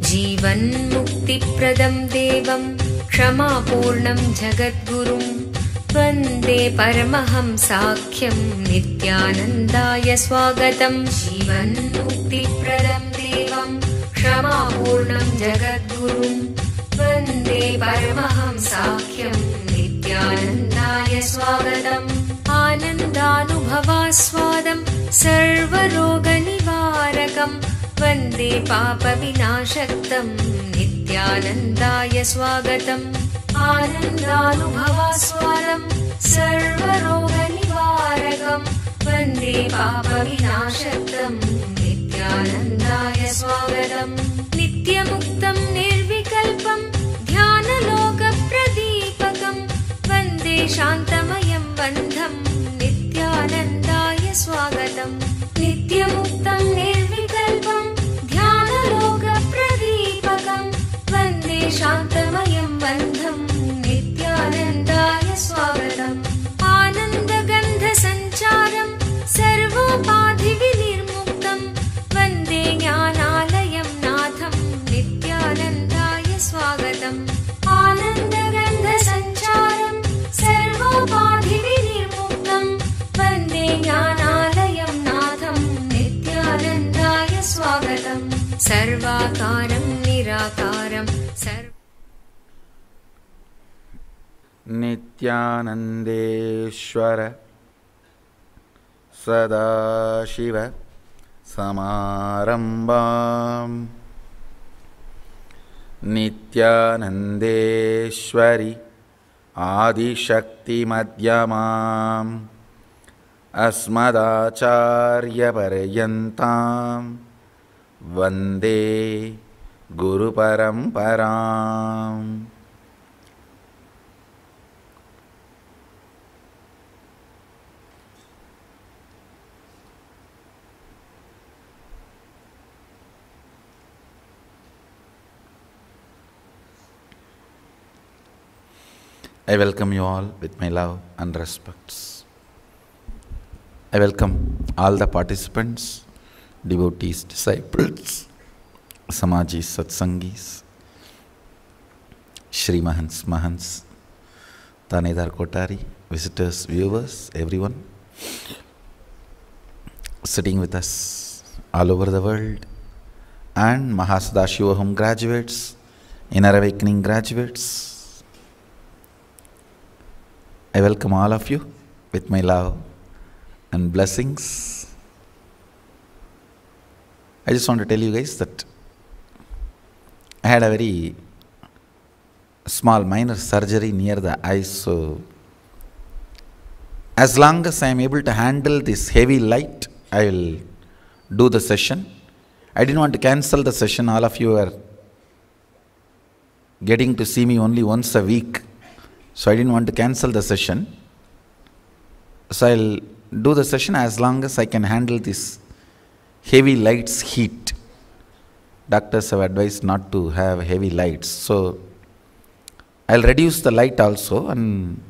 जीवन्मुक्तिप्रदं देवं क्षमापूर्णं जगद्गुरुं वन्दे परमहंसाख्यं नित्यानन्दाय स्वागतं। जीवन्मुक्तिप्रदं देवं क्षमापूर्णं जगद्गुरुं वन्दे परमहंसाख्यं नित्यानन्दाय स्वागतम्। आनन्दानुभवास्वादं सर्वरोगनिवारकं वन्दे पापविनाशक्तं नित्यानन्दाय स्वागतम्। आनन्दानुभवास्वादं सर्वरोगनिवारकं वन्दे पापविनाशक्तं नित्यानन्दाय स्वागतम्। नित्यमुक्तं निर्विकल्पं ध्यानलोकप्रदीपकं वन्दे शान्तमयं बन्धं नित्यानन्दाय स्वागतम्। नित्यमुक्तं निर्विकल्पं ध्यानलोकप्रदीपकं वन्दे शान्तमयं बन्धं नित्यानन्दाय स्वागतम्। आनन्दगन्धसञ्चारं सर्वोपाधिविनिर्मुक्तं वन्दे ज्ञानालयं नाथं नित्यानन्दाय स्वागतम्। आनन्दगन्धसञ्चारं सर्वोपाधिविनिर्मुक्तं वन्दे ज्ञानालयं नाथं नित्यानन्दाय स्वागतम्। सर्वाकारं निराकारं नित्यानन्देश्वर सदाशिव समारम्भां नित्यानन्देश्वरि आदिशक्तिमध्यमाम् अस्मदाचार्यपर्यन्तां वन्दे गुरुपरम्पराम्। I welcome you all with my love and respects. I welcome all the participants, devotees, disciples, Samajis, Satsangis, Shri Mahants, Mahants, Tanedar Kotari, visitors, viewers, everyone sitting with us all over the world, and Mahasadashiva Home graduates, Inner Awakening graduates. I welcome all of you with my love and blessings. I just want to tell you guys that I had a very small minor surgery near the eyes, so as long as I am able to handle this heavy light, I will do the session. I didn't want to cancel the session. All of you are getting to see me only once a week, so I didn't want to cancel the session. So I'll do the session as long as I can handle this heavy lights heat. Doctors have advised not to have heavy lights, so I'll reduce the light also, and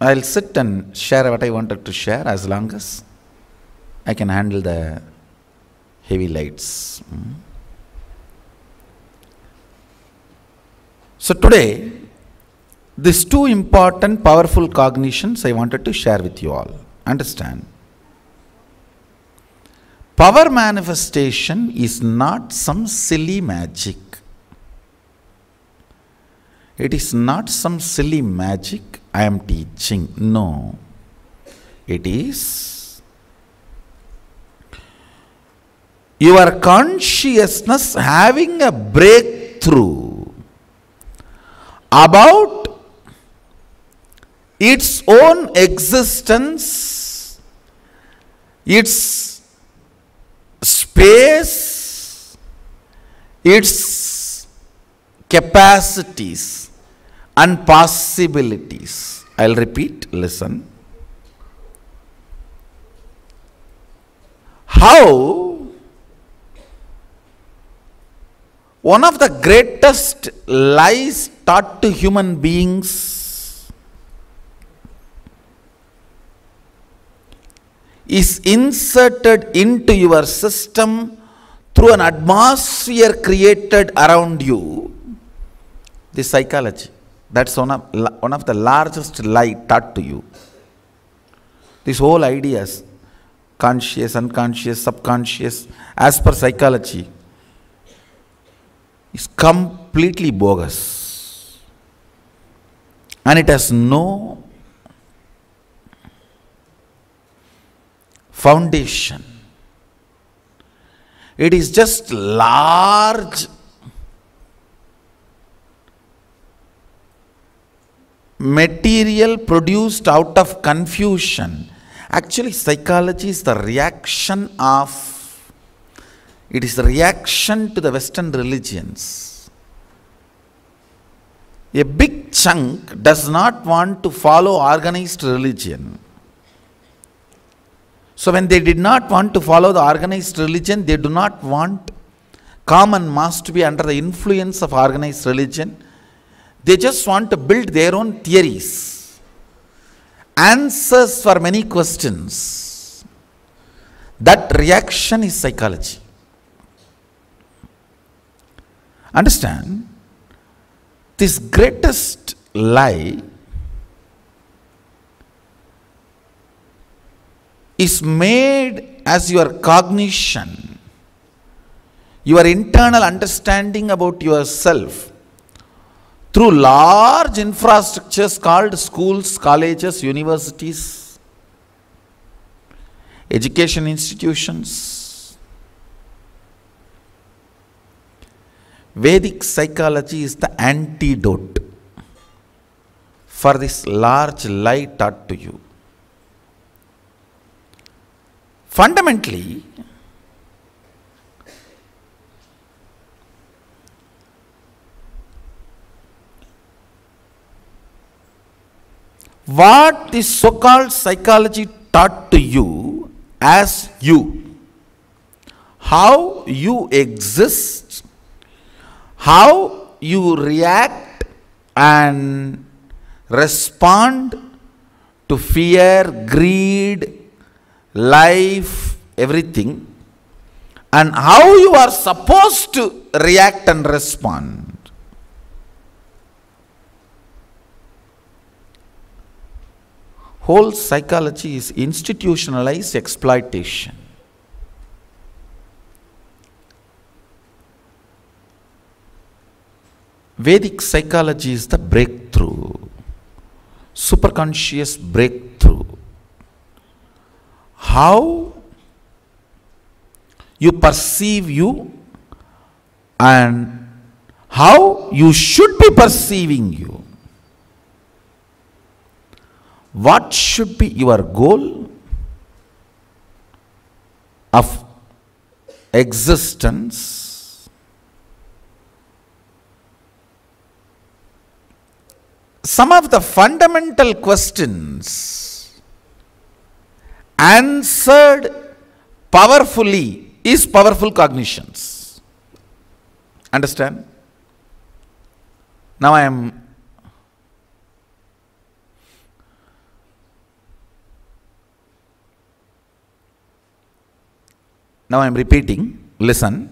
I'll sit and share what I wanted to share as long as I can handle the heavy lights. So today, these two important powerful cognitions I wanted to share with you all. Understand? Power manifestation is not some silly magic. It is not some silly magic I am teaching. No. It is your consciousness having a breakthrough about its own existence, its space, its capacities and possibilities. I'll repeat, listen. How One of the greatest lies taught to human beings is inserted into your system through an atmosphere created around you. The psychology. That's one of the largest lie taught to you. These whole ideas, conscious, unconscious, subconscious, as per psychology, is completely bogus. And it has no foundation. It is just large material produced out of confusion. Actually, psychology is the reaction it is the reaction to the Western religions. A big chunk does not want to follow organized religion. So when they did not want to follow the organized religion, they do not want common mass to be under the influence of organized religion. They just want to build their own theories, answers for many questions. That reaction is psychology. Understand, this greatest lie is made as your cognition, your internal understanding about yourself, through large infrastructures called schools, colleges, universities, education institutions. Vedic psychology is the antidote for this large lie taught to you. Fundamentally, what this so-called psychology taught to you as you, how you exist, how you react and respond to fear, greed, life, everything, and how you are supposed to react and respond. Whole psychology is institutionalized exploitation. Vedic psychology is the breakthrough, superconscious breakthrough. How you perceive you and how you should be perceiving you. What should be your goal of existence? Some of the fundamental questions answered powerfully is powerful cognitions. Understand? Now I am repeating. Listen.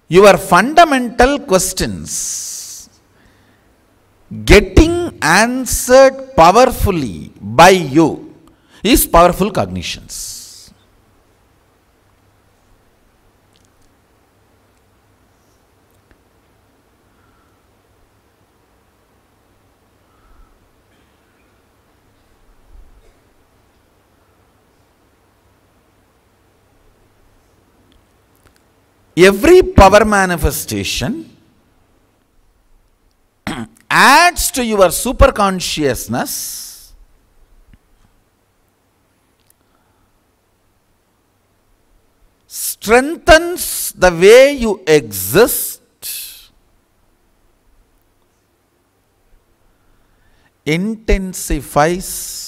Your fundamental questions getting answered powerfully by you is powerful cognitions. Every power manifestation adds to your superconsciousness, strengthens the way you exist, intensifies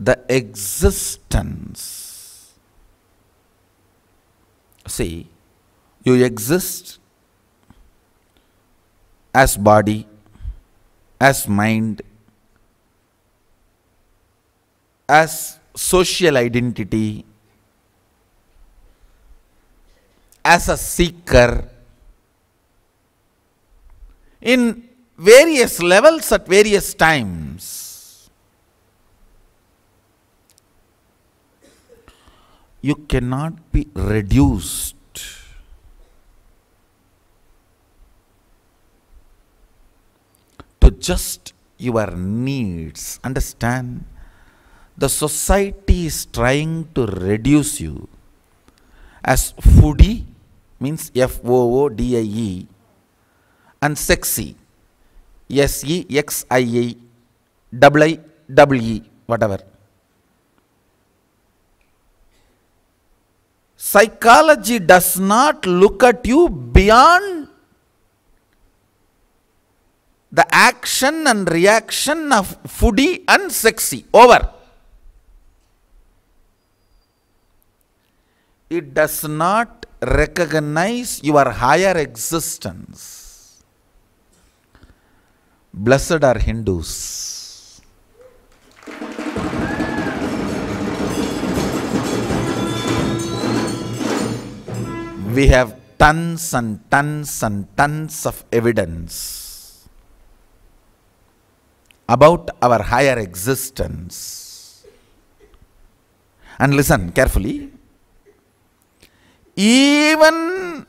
the existence. See, you exist as body, as mind, as social identity, as a seeker, in various levels at various times. You cannot be reduced to just your needs. Understand? The society is trying to reduce you as foodie, means FOODIE, and sexy, SEXIE, IIEE, whatever. Psychology does not look at you beyond the action and reaction of foodie and sexy. Over. It does not recognize your higher existence. Blessed are Hindus. We have tons and tons and tons of evidence about our higher existence. And listen carefully. Even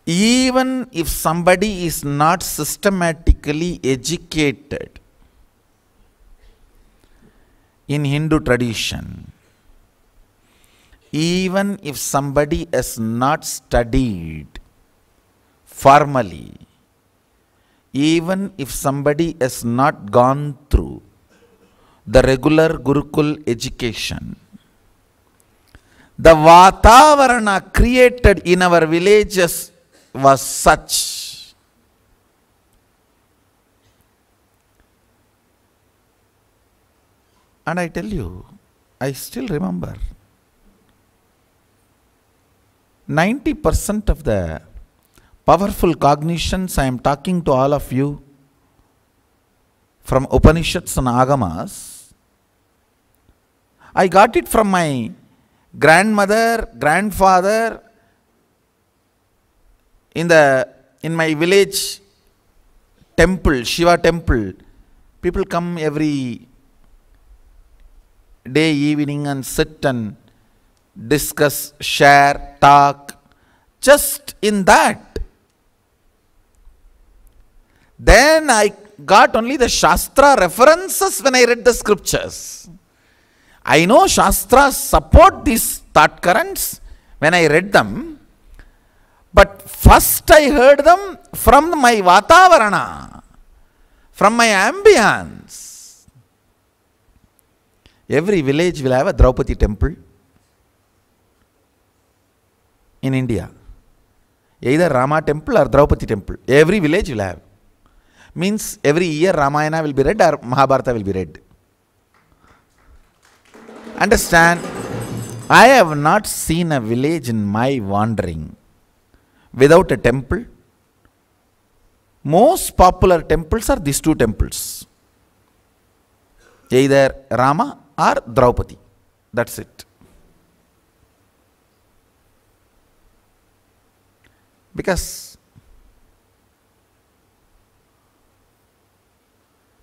even if somebody is not systematically educated in Hindu tradition, even if somebody has not studied formally, even if somebody has not gone through the regular Gurukul education, the Vatavarana created in our villages was such. And I tell you, I still remember 90% of the powerful cognitions I am talking to all of you from Upanishads and Agamas, I got it from my grandmother, grandfather, in my village temple, Shiva temple. People come every day, evening, and sit and discuss, share, talk. Just in that. Then I got only the Shastra references when I read the scriptures. I know Shastras support these thought currents when I read them. But first I heard them from my Vatavarana, from my ambience. Every village will have a Draupadi temple in India. Either Rama temple or Draupadi temple. Every village will have. Means every year Ramayana will be read or Mahabharata will be read. Understand? I have not seen a village in my wandering without a temple. Most popular temples are these two temples. Either Rama or Draupadi. That's it. Because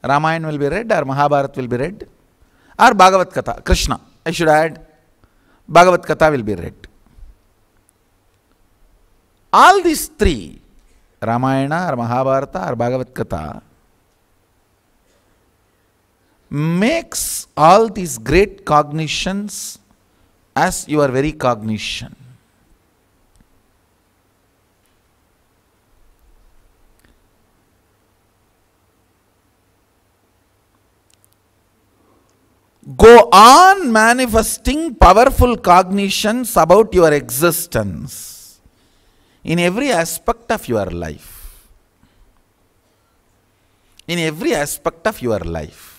Ramayana will be read or Mahabharata will be read or Bhagavad Katha, Krishna, I should add, Bhagavad Katha will be read. All these three, Ramayana or Mahabharata or Bhagavad Katha, makes all these great cognitions as your very cognition. Go on manifesting powerful cognitions about your existence. in every aspect of your life. In every aspect of your life.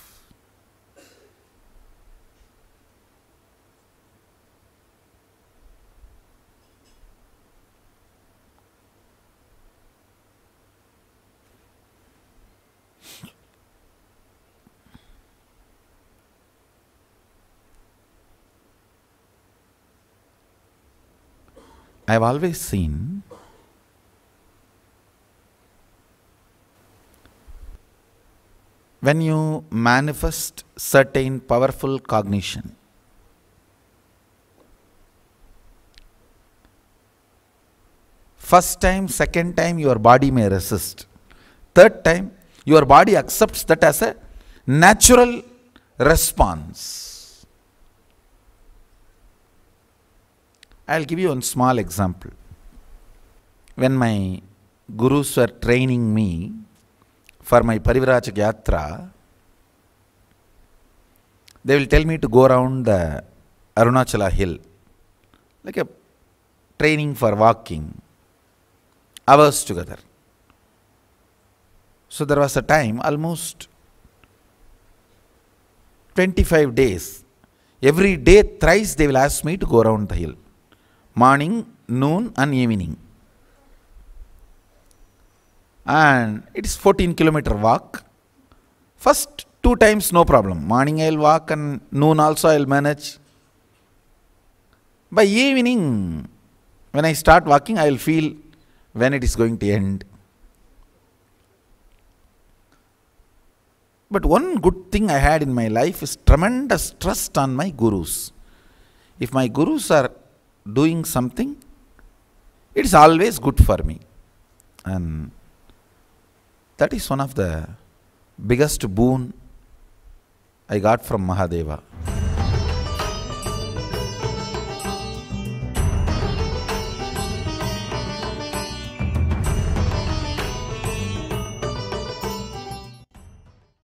I have always seen when you manifest certain powerful cognition, first time, second time your body may resist. Third time your body accepts that as a natural response. I'll give you one small example. When my gurus were training me for my Parivrajak Yatra, they will tell me to go around the Arunachala hill, like a training for walking, hours together. So there was a time, almost 25 days, every day thrice they will ask me to go around the hill. Morning, noon and evening. And it is 14-kilometer walk. First 2 times no problem. Morning I will walk and noon also I will manage. By evening, when I start walking, I will feel when it is going to end. But one good thing I had in my life is tremendous trust on my gurus. If my gurus are doing something, it is always good for me. And that is one of the biggest boon I got from Mahadeva.